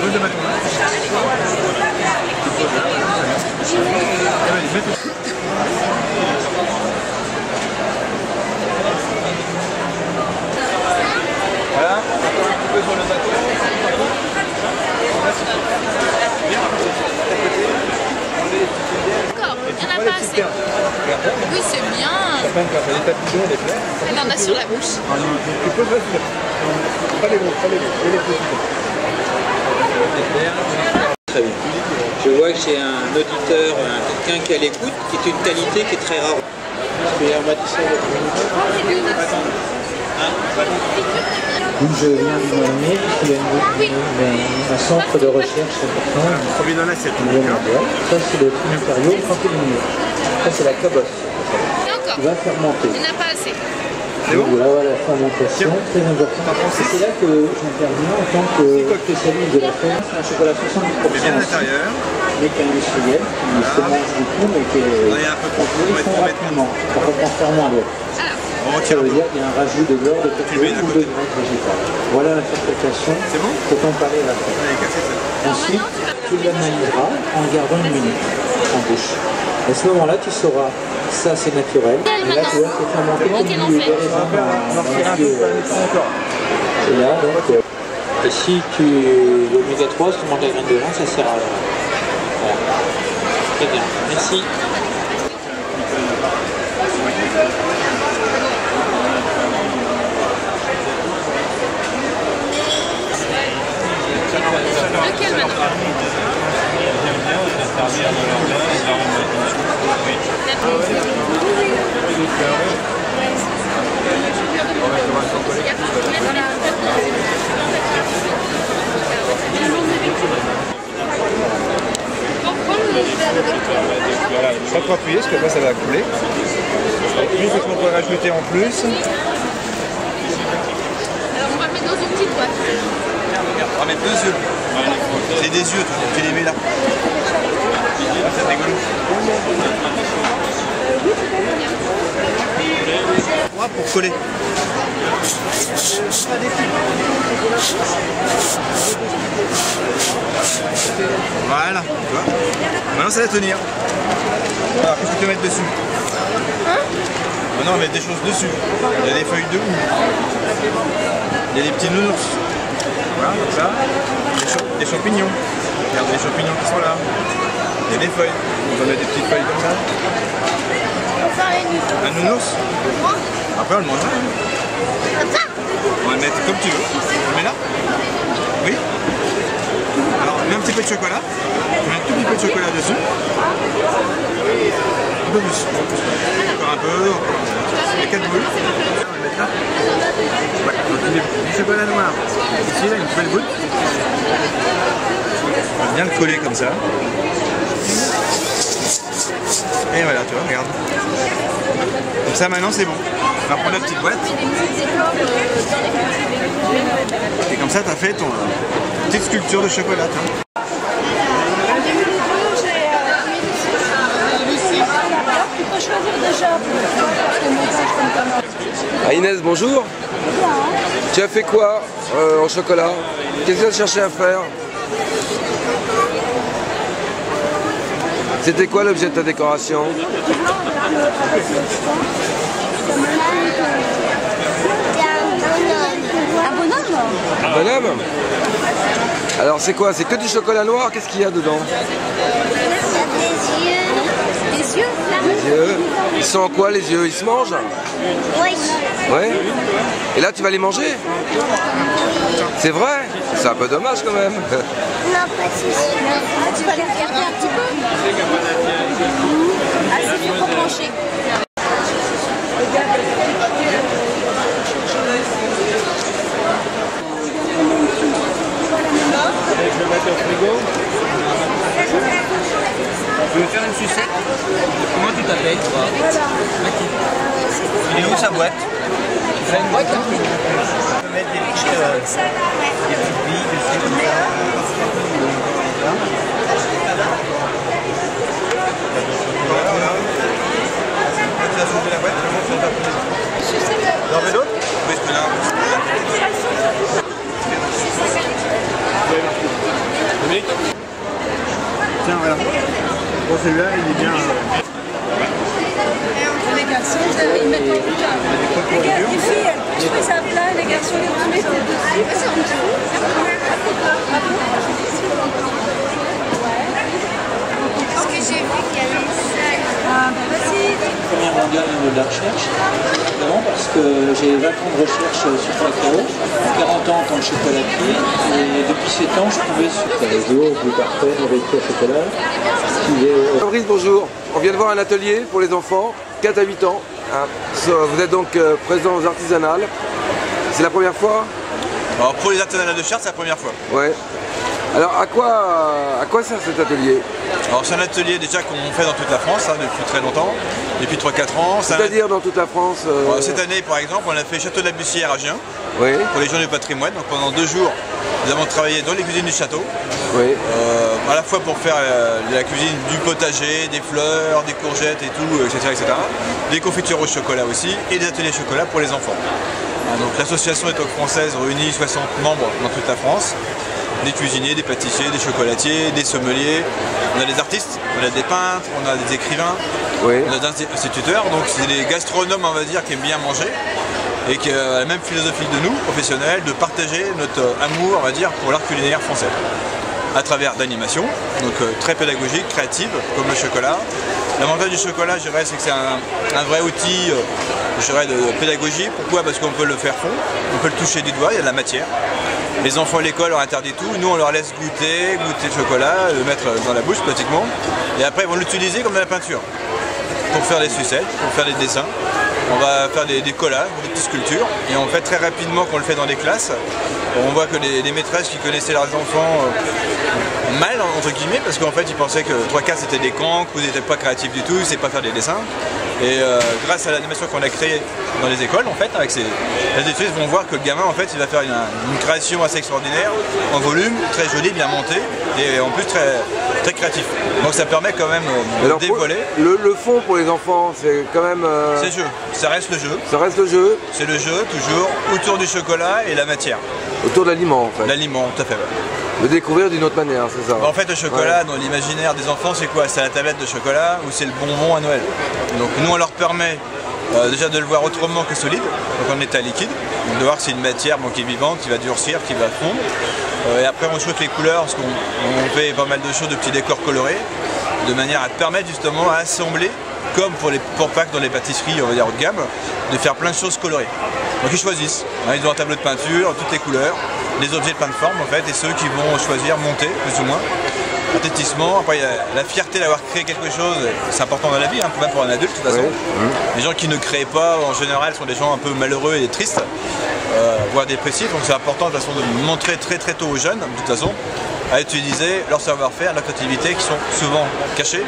Pose le bâton là. Voilà, encore un petit peu sur le bâton. D'accord, il n'y en a pas assez. Oui, c'est bien. Les papillons, les fleurs. Elle en a sur la bouche. Tu peux le faire. Pas les gros, pas les gros. Les petits. Très bien. Je vois que j'ai un auditeur, quelqu'un qui a l'écoute, qui est une qualité qui est très rare. Oui, je viens du Moyen, il y a un centre de recherche important. On lui donne l'assiette. Ça, c'est le Trinitario, 31 minutes. Ça, c'est la cabosse. Et encore, Il va fermenter. il n'y en a pas assez. C'est bon? Voilà la fermentation, très importante. C'est là que j'interviens en tant que spécialiste de la ferme. C'est un chocolat 70%. Bien à l'intérieur. Mais qui est industriel, qui se mange beaucoup, mais qui est congelé rapidement. Ça reprend ferment à l'eau. Ça veut dire qu'il y a un rajout de beurre, de pétrole ou de graisse végétale. Voilà la fermentation. C'est bon? Faut en parler à la fin. Ensuite, tu l'analyseras en gardant une minute en bouche. À ce moment-là, tu sauras, ça c'est naturel. Et là, tu vois, c'est fermenté comme du lait de raisin Et là, donc, et si tu l'oméga 3, si tu manges la graine de lin, ça sert à rien. Voilà. Très bien. Merci. Lequel maintenant? Pas trop appuyer parce que là ça va couler. Puis ce qu'on pourrait rajouter en plus. Alors on va mettre dans une petite boîte. On va mettre 2 œufs. C'est des œufs, tu les mets là. C'est rigolo. 3 pour coller. Voilà, tu vois. Maintenant ça va tenir. Alors qu'est-ce que tu peux mettre dessus? Maintenant on va mettre des choses dessus. Il y a des feuilles de houx. Il y a des petits nounours. Voilà, comme ça. Des champignons. Regarde les champignons qui sont là. Il y a des feuilles. On va mettre des petites feuilles comme ça. Un nounours. Après on le mangera. On va le mettre comme tu veux. On le met là. Oui. Alors on met un petit peu de chocolat. On met un tout petit peu de chocolat dessus. Un peu plus. Encore un peu. Les 4 boules. On va le mettre là. Ouais, donc il y a du chocolat noir. Ici, là, une belle boule. On va bien le coller comme ça. Et voilà, tu vois, regarde. Donc ça, maintenant, c'est bon. On va prendre la petite boîte. Et comme ça, tu as fait ton petite sculpture de chocolat. Ah Inès, bonjour. Tu as fait quoi en chocolat? Qu'est-ce que tu as cherché à faire? C'était quoi l'objet de ta décoration? Un bonhomme? Alors c'est quoi? C'est que du chocolat noir? Qu'est-ce qu'il y a dedans? Des yeux. Les yeux. Ils sont en quoi les yeux? Ils se mangent? Oui. Ouais. Et là tu vas les manger? C'est vrai? C'est un peu dommage quand même. Non, pas si sûr. Tu vas les regarder un petit peu? Ah, c'est mieux pour manger. Je vais mettre au frigo. Tu veux faire une sucette? Comment tu t'appelles toi? Il est où sa boîte? Tu fais une boîte là? Tu peux mettre des petites billes dessus comme ça. Tu as soulevé la boîte? T'en veux d'autres? Oui, je peux là. Tiens, voilà. Bon, celui-là, il est bien. Les garçons, ils mettent en route. Les filles, elles jouent à plat, les garçons, ils mettent dessus. Parce que j'ai vu qu'il y avait ça. Première mondiale de la recherche, notamment parce que j'ai 20 ans de recherche sur Cacao, 40 ans en tant que chocolatier, et depuis 7 ans je trouvais sur les jours du parfait, nourriture, chocolat. Fabrice, bonjour. On vient de voir un atelier pour les enfants, 4 à 8 ans. Vous êtes donc président aux artisanales. C'est la première fois? Alors pour les artisanales de Chartres, c'est la première fois. Ouais. Alors à quoi sert cet atelier? Alors c'est un atelier déjà qu'on fait dans toute la France hein, depuis très longtemps, depuis 3-4 ans. C'est-à-dire dans toute la France Cette année par exemple, on a fait Château de la Bussière à Gien, oui. Pour les Journées du patrimoine. Donc pendant 2 jours, nous avons travaillé dans les cuisines du château. Oui. À la fois pour faire la cuisine du potager, des fleurs, des courgettes et tout, etc. Des confitures au chocolat aussi, et des ateliers chocolat pour les enfants. Donc l'association Étoque Française réunit 60 membres dans toute la France. Des cuisiniers, des pâtissiers, des chocolatiers, des sommeliers, on a des artistes, on a des peintres, on a des écrivains, oui. On a des instituteurs, donc c'est des gastronomes on va dire qui aiment bien manger et qui ont la même philosophie de nous, professionnels, de partager notre amour on va dire pour l'art culinaire français à travers d'animations, donc très pédagogique, créative comme le chocolat. L'avantage du chocolat je dirais c'est que c'est un vrai outil je dirais, de pédagogie. Pourquoi? Parce qu'on peut le faire fondre, on peut le toucher du doigt, il y a de la matière. Les enfants à l'école leur interdit tout, nous on leur laisse goûter le chocolat, le mettre dans la bouche pratiquement, et après ils vont l'utiliser comme de la peinture, pour faire des sucettes, pour faire des dessins. On va faire des collages, des petites sculptures, et on fait très rapidement quand on le fait dans des classes. On voit que les maîtresses qui connaissaient leurs enfants mal entre guillemets, parce qu'en fait ils pensaient que 3-4 c'était des cancres, vous n'étiez pas créatifs du tout, ils ne savaient pas faire des dessins. Et grâce à l'animation qu'on a créée dans les écoles, en fait, avec les étudiants vont voir que le gamin, en fait, il va faire une création assez extraordinaire, en volume, très jolie, bien montée, et en plus très créatif. Donc ça permet quand même de dévoiler. Le fond pour les enfants, c'est quand même... C'est le jeu, ça reste le jeu. Ça reste le jeu. C'est le jeu, toujours, autour du chocolat et la matière. Autour de l'aliment, en fait. L'aliment, tout à fait. Le découvrir d'une autre manière, c'est ça. En fait, le chocolat, dans l'imaginaire des enfants, c'est quoi? C'est la tablette de chocolat ou c'est le bonbon à Noël. Donc nous, on leur permet déjà de le voir autrement que solide, donc en état liquide. Donc de voir que c'est une matière qui est vivante, qui va durcir, qui va fondre. Et après, on joue avec les couleurs, parce qu'on fait pas mal de choses, de petits décors colorés, de manière à te permettre justement à assembler, comme pour Pâques dans les pâtisseries, on va dire haut de gamme, de faire plein de choses colorées. Donc ils choisissent, ils ont un tableau de peinture, toutes les couleurs, les objets de plein de formes en fait, et ceux qui vont choisir monter plus ou moins. Athlétisme, après il y a la fierté d'avoir créé quelque chose, c'est important dans la vie, même pour un adulte de toute façon. Oui. Les gens qui ne créent pas en général sont des gens un peu malheureux et tristes, voire dépressifs, donc c'est important de toute façon de montrer très tôt aux jeunes, de toute façon, à utiliser leur savoir-faire, leur créativité qui sont souvent cachés.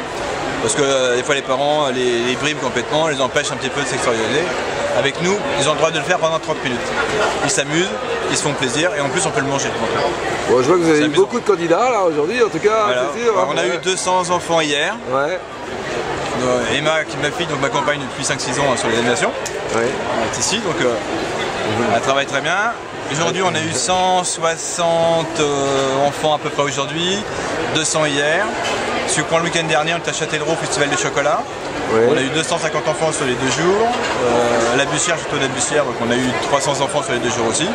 Parce que des fois les parents les briment complètement, les empêchent un petit peu de s'extérioriser. Avec nous, ils ont le droit de le faire pendant 30 minutes. Ils s'amusent, ils se font plaisir et en plus on peut le manger. Bon, je vois que vous avez eu beaucoup de candidats là aujourd'hui, en tout cas. Voilà. C'est sûr, on a eu 200 enfants hier. Ouais. Emma, qui est ma fille, donc m'accompagne depuis 5-6 ans sur les animations. Ouais. Elle est ici, donc elle travaille très bien. Aujourd'hui, on a eu 160 enfants à peu près aujourd'hui, 200 hier. Si on prend le week-end dernier, on était à Châtellerault au Festival du Chocolat. Ouais. On a eu 250 enfants sur les 2 jours. La Bussière, Château de la Bussière, donc on a eu 300 enfants sur les 2 jours aussi.